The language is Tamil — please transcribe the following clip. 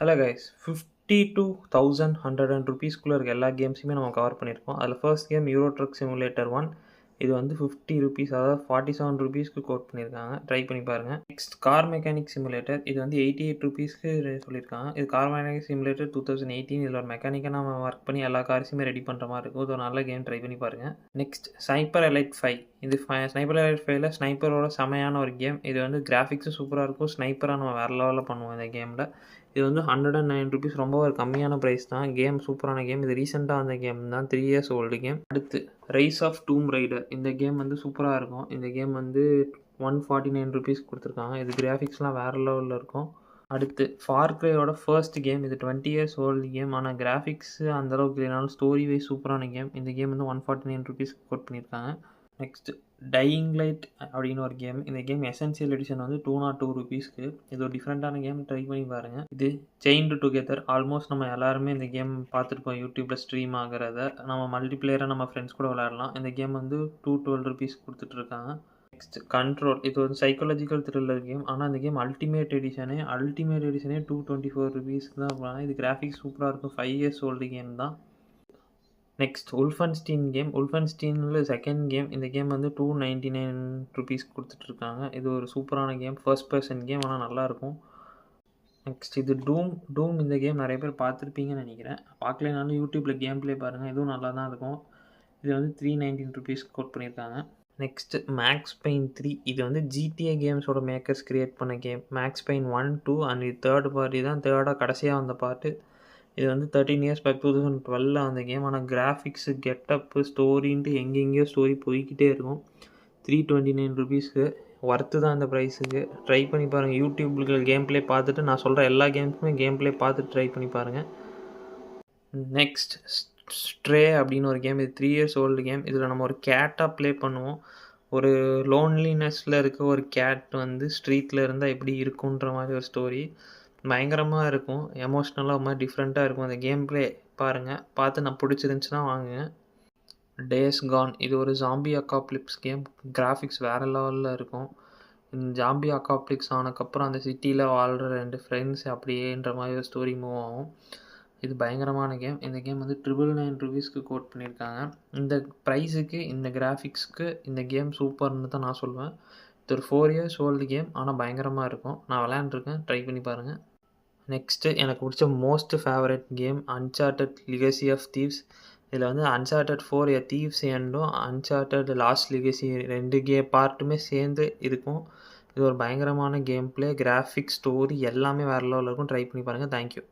ஹலோ கைஸ் 50 to 1100 rupeesக்குள்ளே இருக்க எல்லா கேம்ஸுமே நம்ம கவர் பண்ணியிருக்கோம். அதில் first game euro drug simulator 1. இது வந்து 50 rupees, அதாவது 47 rupeesக்கு கோட் பண்ணியிருக்காங்க. ட்ரை பண்ணி பாருங்கள். Next car mechanic simulator. இது வந்து 88 rupeesக்கு சொல்லியிருக்காங்க. இது கார் மெக்கானிக் சிமுலேட்டர் 2018. இதில் ஒரு மெக்கானிக்காக நம்ம ஒர்க் பண்ணி எல்லா கார்ஸுமே ரெடி பண்ணுற மாதிரி இருக்கும். இது ஒரு நல்ல கேம், ட்ரை பண்ணி பாருங்கள். Next sniper elite 5. இது ஸ்னைப்பர் எலைட் 5ல ஸ்னைப்பரோட செமையான ஒரு கேம். இது வந்து கிராஃபிக்ஸும் சூப்பராக இருக்கும். ஸ்னைப்பராக நம்ம வேறு லெவலில் பண்ணுவோம் இந்த கேமில். இது வந்து 109 rupees, ரொம்ப ஒரு கம்மியான ப்ரைஸ் தான். கேம் சூப்பரான கேம். இது ரீசெண்டாக வந்த கேம் தான், 3 years ஓல்டு கேம். அடுத்து ரைஸ் ஆஃப் டூம் ரைடர். இந்த கேம் வந்து சூப்பராக இருக்கும். இந்த கேம் வந்து 149 rupees கொடுத்துருக்காங்க. இது கிராஃபிக்ஸ்லாம் வேறு லெவலில் இருக்கும். அடுத்து ஃபார் கிரையோட ஃபர்ஸ்ட் கேம். இது 20 years ஓல்டு கேம். ஆனால் கிராஃபிக்ஸு அந்தளவுக்கு இல்லைனாலும் ஸ்டோரி வைஸ் சூப்பரான கேம். இந்த கேம் வந்து 149 rupees கோட் பண்ணியிருக்காங்க. நெக்ஸ்ட் டையிங் லைட் அப்படின்னு ஒரு கேம். இந்த கேம் எசென்சியல் எடிஷன் வந்து 202 rupeesக்கு. இது ஒரு டிஃப்ரெண்ட்டான கேம், ட்ரை பண்ணி பாருங்கள். இது செயின்டு டுகெதர். ஆல்மோஸ்ட் நம்ம எல்லாருமே இந்த கேம் பார்த்துருப்போம் யூடியூப்பில் ஸ்ட்ரீம் ஆகிறத. நம்ம மல்டிப்ளேயராக நம்ம ஃப்ரெண்ட்ஸ் கூட விளையாடலாம். இந்த கேம் வந்து 212 rupees கொடுத்துட்ருக்காங்க. Next control. இது ஒரு சைக்காலஜிக்கல் த்ரில்லர் கேம். ஆனால் இந்த கேம் அல்டிமேட் எடிஷனே 224 rupeesக்கு தான் போகிறாங்க. இது கிராஃபிக்ஸ் சூப்பராக இருக்கும். 5 years ஓல்டு கேம் தான். Next Wolfenstein game. உல்ஃபன்ஸ்டீனில் செகண்ட் கேம். இந்த கேம் வந்து 299 rupees கொடுத்துட்ருக்காங்க. இது ஒரு சூப்பரான கேம், ஃபர்ஸ்ட் பர்சன் கேம், ஆனால் நல்லாயிருக்கும். நெக்ஸ்ட் இது டூம். இந்த கேம் நிறைய பேர் பார்த்துருப்பீங்கன்னு நினைக்கிறேன். பார்க்கலனாலும் யூடியூப்பில் கேம் ப்ளே பாருங்கள், இதுவும் நல்லா தான் இருக்கும். இது வந்து 319 rupees கோட் பண்ணியிருக்காங்க. Next Max Payne 3. இது வந்து ஜிடிஏ கேம்ஸோட மேக்கர்ஸ் கிரியேட் பண்ண கேம். மேக்ஸ் பெயின் 1, 2 அண்ட் இது தேர்ட் பார்ட்டி தான். தேர்டாக கடைசியாக வந்த பார்ட்டு. இது வந்து 13 years பேக் 2012 அந்த கேம். ஆனால் கிராஃபிக்ஸு, கெட்டப்பு, ஸ்டோரின்ட்டு எங்கெங்கேயோ ஸ்டோரி போய்கிட்டே இருக்கும். 329 rupeesக்கு ஒர்த்து தான் இந்த ப்ரைஸுக்கு. ட்ரை பண்ணி பாருங்கள். யூடியூப்பில் கேம் ப்ளே பார்த்துட்டு நான் சொல்கிற எல்லா கேம்ஸுமே கேம் ப்ளே பார்த்துட்டு ட்ரை பண்ணி பாருங்கள். நெக்ஸ்ட் ஸ்ட்ரே அப்படின்னு ஒரு கேம். இது 3 years ஓல்டு கேம். இதில் நம்ம ஒரு கேட்டாக ப்ளே பண்ணுவோம். ஒரு லோன்லினஸில் இருக்க ஒரு கேட் வந்து ஸ்ட்ரீட்டில் இருந்தால் எப்படி இருக்குன்ற மாதிரி ஒரு ஸ்டோரி. பயங்கரமாக இருக்கும். எமோஷ்னலாக ஒரு மாதிரி டிஃப்ரெண்ட்டாக இருக்கும். அந்த கேம் ப்ளே பாருங்கள். பார்த்து நான் பிடிச்சிருந்துச்சுன்னா வாங்குங்க. டேஸ் கான். இது ஒரு ஜாம்பி அக்காப்ளிப்ஸ் கேம். கிராஃபிக்ஸ் வேறு லெவலில் இருக்கும். இந்த ஜாம்பி அக்காப்ளிப்ஸ் ஆனதுக்கப்புறம் அந்த சிட்டியில் வாழ்கிற 2 ஃப்ரெண்ட்ஸ் அப்படியேன்ற மாதிரி ஒரு ஸ்டோரி மூவ் ஆகும். இது பயங்கரமான கேம். இந்த கேம் வந்து 999 rupeesக்கு கோட் பண்ணியிருக்காங்க. இந்த ப்ரைஸுக்கு, இந்த கிராஃபிக்ஸ்க்கு இந்த கேம் சூப்பர்னு தான் நான் சொல்லுவேன். இது ஒரு 4 years ஓல்டு கேம், ஆனால் பயங்கரமாக இருக்கும். நான் விளையாண்டுருக்கேன், ட்ரை பண்ணி பாருங்கள். நெக்ஸ்ட்டு எனக்கு பிடிச்ச most favourite game Uncharted Legacy of Thieves. இதில் வந்து அன்சார்ட்டட் 4 எ தீவ்ஸ் எண்டும் அன்சார்ட்டட் லாஸ்ட் லெகசி 2 பார்ட்டுமே சேர்ந்து இருக்கும். இது ஒரு பயங்கரமான கேம் ப்ளே, கிராஃபிக்ஸ், ஸ்டோரி எல்லாமே வேறு லெவலில் இருக்கும். ட்ரை பண்ணி பாருங்கள். தேங்க்யூ.